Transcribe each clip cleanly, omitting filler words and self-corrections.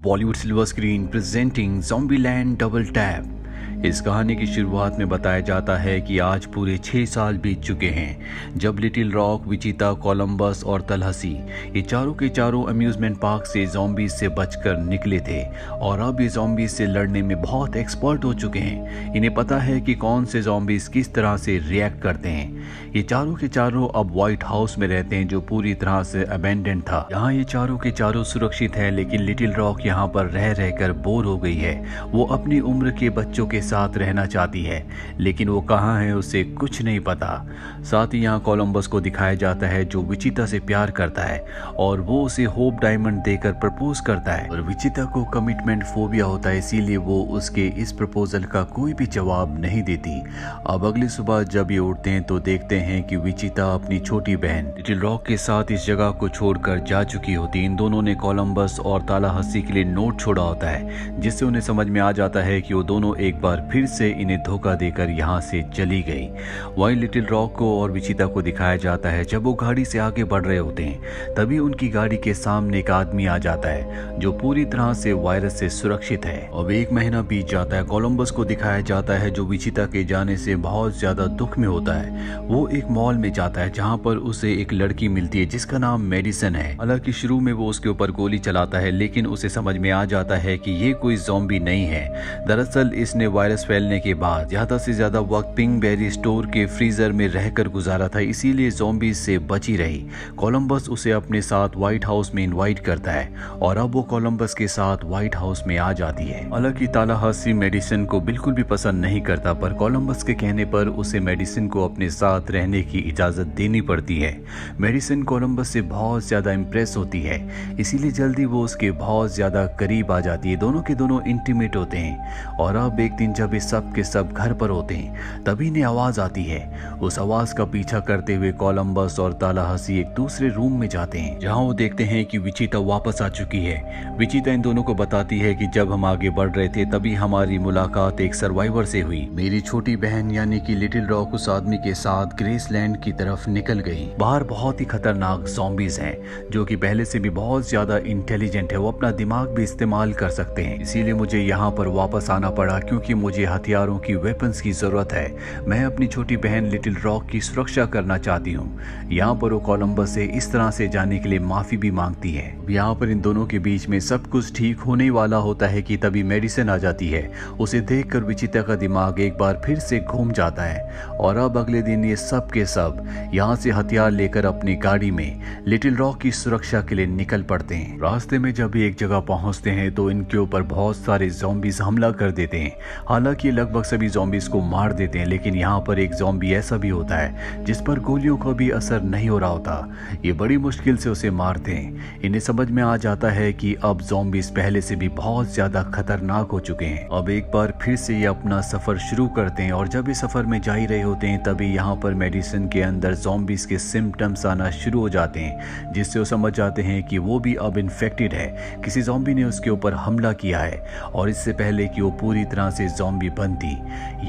Bollywood silver screen presenting Zombieland double tap. इस कहानी की शुरुआत में बताया जाता है कि आज पूरे 6 साल बीत चुके हैं जब लिटिल रॉक, विचिता, कोलंबस और तलहसी ये चारों के चारों अम्यूजमेंट पार्क से ज़ॉम्बीज से बचकर निकले थे और अब ये ज़ॉम्बीज से लड़ने में बहुत एक्सपर्ट हो चुके हैं। इन्हें पता है कि कौन से ज़ॉम्बीज किस तरह से रिएक्ट करते हैं। ये चारों के चारों अब व्हाइट हाउस में रहते हैं जो पूरी तरह से अबेंडेंड था। यहाँ ये चारों के चारों सुरक्षित हैं, लेकिन लिटिल रॉक यहाँ पर रह रहकर बोर हो गई है। वो अपनी उम्र के बच्चों के साथ रहना चाहती है, लेकिन वो कहाँ है उसे कुछ नहीं पता। साथ ही यहाँ कोलंबस को दिखाया जाता है जो विचिता से प्यार करता है और वो उसे होप डायमंड देकर प्रपोज करता है। और विचिता को कमिटमेंट फोबिया होता है, इसीलिए वो उसके इस प्रपोजल का कोई भी जवाब नहीं देती। अब अगली सुबह जब ये उठते हैं तो देखते हैं कि विचिता अपनी छोटी बहन लिटिल रॉक के साथ इस जगह को छोड़कर जा चुकी होती। इन दोनों ने कोलंबस और तालाहस्सी के लिए नोट छोड़ा होता है, जिससे उन्हें समझ में आ जाता है कि वो दोनों एक बार फिर से इन्हें धोखा देकर यहाँ से चली गई। वहीं लिटिल रॉक को और विचिता को दिखाया जाता है जब वो गाड़ी से आगे बढ़ रहे होते हैं, तभी उनकी गाड़ी के सामने एक आदमी आ जाता है जो पूरी तरह से वायरस से सुरक्षित है। अब 1 महीना बीत जाता है। कोलंबस को दिखाया जाता है जो विचिता के जाने से बहुत ज्यादा दुख में होता है। वो एक मॉल में जाता है जहाँ पर उसे एक लड़की मिलती है जिसका नाम मेडिसन है। हालांकि शुरू में वो उसके ऊपर गोली चलाता है, लेकिन उसे समझ में आ जाता है कि ये कोई ज़ॉम्बी नहीं है। दरअसल इसने वायरस फैलने के बाद ज्यादा से ज्यादा वक्त पिंकबेरी स्टोर के फ्रीजर में रहकर गुजारा था, इसीलिए ज़ॉम्बीज से बची रही। कोलंबस उसे अपने साथ व्हाइट हाउस में इनवाइट करता है और अब वो कोलंबस के साथ व्हाइट हाउस में आ जाती है। हालांकि तालाहस्सी मेडिसिन को बिल्कुल भी पसंद नहीं करता, पर कोलंबस के कहने पर उसे मेडिसिन को अपने साथ रहने की इजाजत देनी पड़ती है। मेडिसिन कोलंबस से बहुत ज्यादा इम्प्रेस होती है, इसीलिए जल्दी वो उसके बहुत ज्यादा करीब आ जाती है। दोनों के दोनों इंटीमेट होते हैं और अब एक दिन जब ये सब के सब घर पर होते हैं तभी इन्हें आवाज आती है। उस आवाज का पीछा करते हुए कोलंबस और तालाहस्सी एक दूसरे रूम में जाते हैं जहां वो देखते हैं कि विचिता वापस आ चुकी है। विचिता इन दोनों को बताती है कि जब हम आगे बढ़ रहे थे तभी हमारी मुलाकात एक सर्वाइवर से हुई। मेरी छोटी बहन यानी कि लिटिल रॉक उस आदमी के साथ ग्रेसलैंड की तरफ निकल गई। बाहर बहुत ही खतरनाक ज़ॉम्बीज हैं जो कि पहले से भी बहुत ज्यादा इंटेलिजेंट है, वो अपना दिमाग भी इस्तेमाल कर सकते हैं। इसीलिए मुझे यहाँ पर वापस आना पड़ा क्योंकि मुझे हथियारों की वेपन्स की जरूरत है। मैं अपनी छोटी बहन लिटिल रॉक की सुरक्षा करना चाहती हूँ। यहाँ पर वो कोलंबस से इस तरह से जाने के लिए माफी भी मांगती है। यहाँ पर इन दोनों के बीच में सब कुछ ठीक होने वाला होता है कि तभी मेडिसिन आ जाती है। उसे देखकर विचिता का दिमाग एक बार फिर से घूम जाता है और अब अगले दिन ये सब के सब यहाँ से हथियार लेकर अपनी गाड़ी में लिटिल रॉक की सुरक्षा के लिए निकल पड़ते हैं। रास्ते में जब एक जगह पहुंचते हैं तो इनके ऊपर बहुत सारे ज़ॉम्बीज हमला कर देते हैं। हालांकि लगभग सभी ज़ॉम्बीज को मार देते हैं, लेकिन यहाँ पर एक ज़ॉम्बी ऐसा भी होता है जिस पर गोलियों का भी असर नहीं हो रहा होता। ये बड़ी मुश्किल से उसे मारते हैं। इन्हें समझ में आ जाता है कि अब ज़ॉम्बीज पहले से भी बहुत ज्यादा खतरनाक हो चुके हैं। अब एक बार फिर से ये अपना सफर शुरू करते हैं और जब ये सफर में जा ही रहे होते हैं तभी यहाँ पर मेडिसिन के अंदर ज़ॉम्बीज के सिम्टम्स आना शुरू हो जाते हैं, जिससे वो समझ जाते हैं कि वो भी अब इन्फेक्टेड है। किसी ज़ॉम्बी ने उसके ऊपर हमला किया है और इससे पहले कि वो पूरी तरह से ज़ॉम्बी बनती,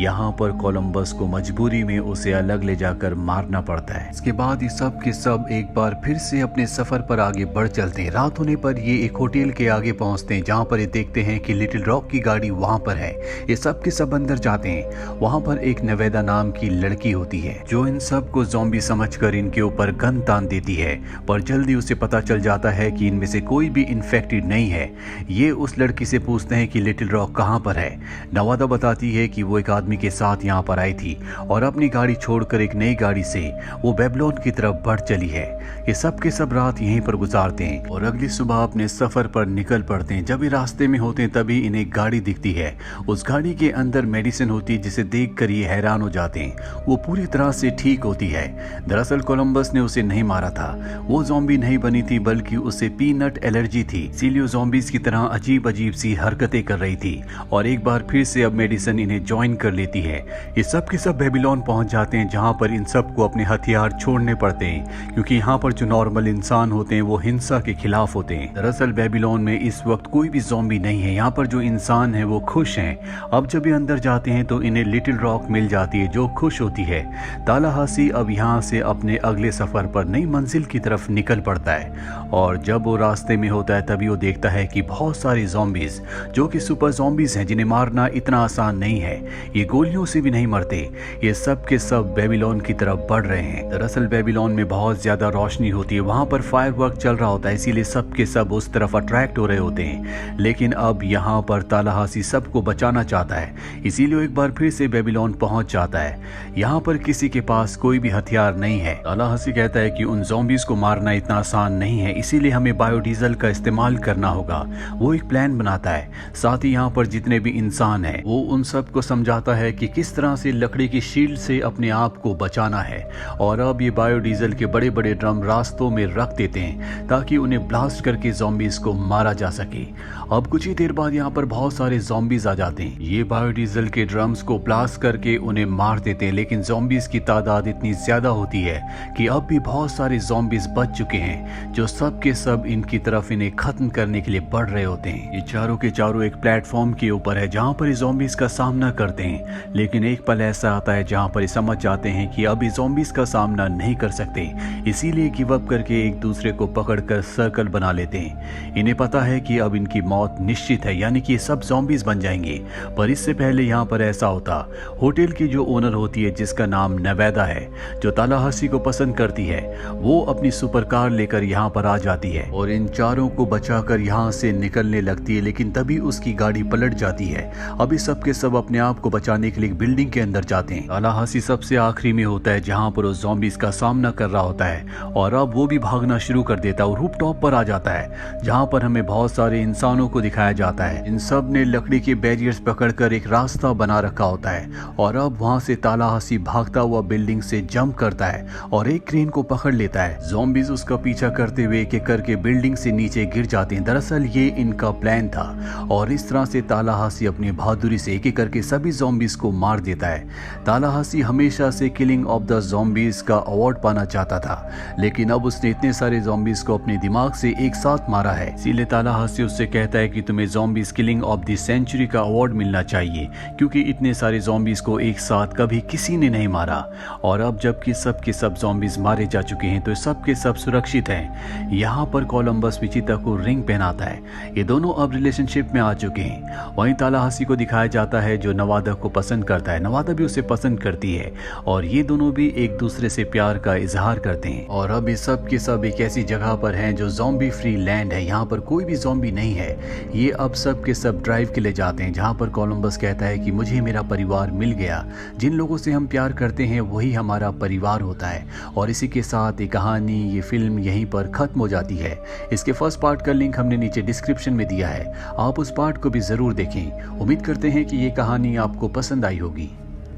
यहाँ पर कोलंबस को मजबूरी में उसे अलग ले जाकर मारना पड़ता है। इसके बाद ये सब के सब एक बार फिर से अपने सफर पर आगे बढ़ चलते हैं। रात होने पर ये एक होटल के आगे पहुंचते हैं जहां पर ये देखते हैं कि लिटिल रॉक की गाड़ी वहां पर है। ये सब के सब अंदर जाते हैं। वहां पर एक नवेदा नाम की लड़की होती है जो इन सब को ज़ॉम्बी समझकर इनके ऊपर गन तान देती है, पर जल्दी उसे पता चल जाता है कि इनमें से कोई भी इन्फेक्टेड नहीं है। ये उस लड़की से पूछते हैं कि लिटिल रॉक कहाँ पर है। नवादा बताती है कि वो एक आदमी के साथ यहाँ पर आई थी और अपनी गाड़ी छोड़कर एक नई गाड़ी से वो बेबीलोन की तरफ बढ़ चली है। ये सब के सब रात यहीं पर गुजारते हैं और अगली सुबह अपने सफर पर निकल पड़ते हैं। जब ये रास्ते में होते हैं तभी इन्हें गाड़ी दिखती है। उस गाड़ी के अंदर मेडिसिन होती है जिसे देखकर ये हैरान हो जाते हैं। वो पूरी तरह से ठीक होती है। दरअसल कोलंबस ने उसे नहीं मारा था, वो ज़ॉम्बी नहीं बनी थी बल्कि उसे पीनट एलर्जी थी, इसीलिए ज़ॉम्बीज की तरह अजीब अजीब सी हरकतें कर रही थी और एक बार फिर से तब मेडिसन इन्हें ज्वाइन कर लेती है। ये सब के सब बेबीलोन पहुंच जाते हैं, जहां पर इन सबको अपने हथियार छोड़ने पड़ते हैं, क्योंकि यहाँ पर जो नॉर्मल इंसान होते हैं वो हिंसा के खिलाफ होते हैं। दरअसल बेबीलोन में इस वक्त कोई भी ज़ॉम्बी नहीं है, यहाँ पर जो इंसान है वो खुश हैं। अब जब ये अंदर जाते हैं तो इन्हें लिटिल रॉक मिल जाती है जो खुश होती है। तालाहासी अब यहाँ से अपने अगले सफर पर नई मंजिल की तरफ निकल पड़ता है, और जब वो रास्ते में होता है तभी वो देखता है कि बहुत सारे ज़ॉम्बीज जो कि सुपर ज़ॉम्बीज हैं, जिन्हें मारना इतना आसान नहीं है, ये गोलियों से भी नहीं मरते, ये सब के सब बेबीलोन की तरफ बढ़ रहे हैं। दरअसल बेबीलोन में बहुत ज्यादा रोशनी होती है, वहां पर फायरवर्क चल रहा होता है, इसीलिए सब के सब उस तरफ अट्रैक्ट हो रहे होते हैं। लेकिन अब यहाँ पर तालाहासी सबको बचाना चाहता है, इसीलिए वो एक बार फिर से बेबीलोन पहुंच जाता है। यहाँ पर किसी के पास कोई भी हथियार नहीं है। तालाहासी कहता है कि उन ज़ॉम्बीज को मारना इतना आसान नहीं है, इसीलिए हमें बायोडीजल का इस्तेमाल करना होगा। वो एक प्लान बनाता है, साथ ही यहाँ पर जितने भी इंसान हैं वो उन सबको समझाता है कि किस तरह से लकड़ी की शील्ड से अपने आप को बचाना है। और अब ये बायोडीजल के बड़े बड़े ड्रम रास्तों में रख देते हैं ताकि उन्हें ब्लास्ट करके ज़ॉम्बीज को मारा जा सके। अब कुछ ही देर बाद यहाँ पर बहुत सारे ज़ॉम्बीज आ जाते हैं, ये बायोडीजल के ड्रम्स को ब्लास्ट करके उन्हें मार देते हैं। लेकिन ज़ॉम्बीज की तादाद इतनी ज्यादा होती है कि अब भी बहुत सारे ज़ॉम्बीज बच चुके हैं, जो सब के सब इनकी तरफ इन्हें खत्म करने के लिए बढ़ रहे होते हैं। ये चारों के चारों एक प्लेटफॉर्म के ऊपर है जहाँ पर ज़ॉम्बीज का सामना करते हैं। लेकिन एक पल ऐसा आता है जहाँ पर समझ जाते हैं कि अब ज़ॉम्बीज का सामना नहीं कर सकते, इसीलिए गिव अप करके एक दूसरे को पकड़कर सर्कल बना लेते हैं। इन्हें पता है कि अब इनकी मौत निश्चित है, यानी कि ये सब ज़ॉम्बीज बन जाएंगे। पर इससे पहले यहाँ पर ऐसा होता, होटल की जो ओनर होती है जिसका नाम नवेदा है, जो तालाहासी को पसंद करती है, वो अपनी सुपर कार लेकर यहाँ पर आ जाती है और इन चारों को बचाकर यहाँ से निकलने लगती है। लेकिन तभी उसकी गाड़ी पलट जाती है। अभी सब के सब अपने आप को बचाने के लिए बिल्डिंग के अंदर जाते हैं। तालाहासी सबसे आखिरी में होता है जहाँ पर वो ज़ॉम्बीज का सामना कर रहा होता है, और अब वो भी भागना शुरू कर देता है और रूफ टॉप पर आ जाता है, जहाँ पर हमें बहुत सारे इंसानों को दिखाया जाता है। इन सब ने लकड़ी के बैरियर्स पकड़कर एक रास्ता बना रखा होता है, और अब वहाँ से तालाहासी भागता हुआ बिल्डिंग से जंप करता है और एक क्रेन को पकड़ लेता है। ज़ॉम्बीज उसका पीछा करते हुए एक एक करके बिल्डिंग से नीचे गिर जाते हैं। दरअसल ये इनका प्लान था, और इस तरह से तालाहासी अपनी बहादुरी से एक एक करके सभी ज़ॉम्बीज को मार देता है। तालाहासी हमेशा से किलिंग ऑफ द ज़ॉम्बीज का अवार्ड पाना चाहता था, लेकिन अब उसने इतने सारे ज़ॉम्बीज को अपने दिमाग से एक साथ मारा है, इसीलिए तालाहासी उससे कहता है कि तुम्हें zombies killing of the century का अवार्ड मिलना चाहिए, क्योंकि इतने सारे ज़ॉम्बीज को एक साथ कभी किसी ने नहीं मारा। और अब जबकि सब के सब ज़ॉम्बीज मारे जा चुके हैं तो सब के सब सुरक्षित हैं। यहाँ पर कोलंबस विचिता को रिंग पहनाता है, ये दोनों अब रिलेशनशिप में आ चुके हैं। वहीं तालाहासी को दिखाया जाता है जो नवादा को पसंद करता है, नवादा भी उसे पसंद करती है, और ये दोनों भी एक दूसरे से प्यार का इजहार करते हैं। और अब ये सब के सब एक ऐसी जगह पर हैं जो ज़ॉम्बी फ्री लैंड है, यहाँ पर कोई भी ज़ॉम्बी नहीं है। ये अब सब के सब ड्राइव के लिए जाते हैं, जहाँ पर कोलंबस कहता है कि मुझे मेरा परिवार मिल गया, जिन लोगों से हम प्यार करते हैं वही हमारा परिवार होता है। और इसी के साथ ये कहानी, ये फिल्म यहीं पर खत्म हो जाती है। इसके फर्स्ट पार्ट का लिंक हमने नीचे डिस्क्रिप्शन में दिया है, आप उस पार्ट को भी जरूर देखें। उम्मीद करते हैं कि ये कहानी आपको पसंद आई होगी।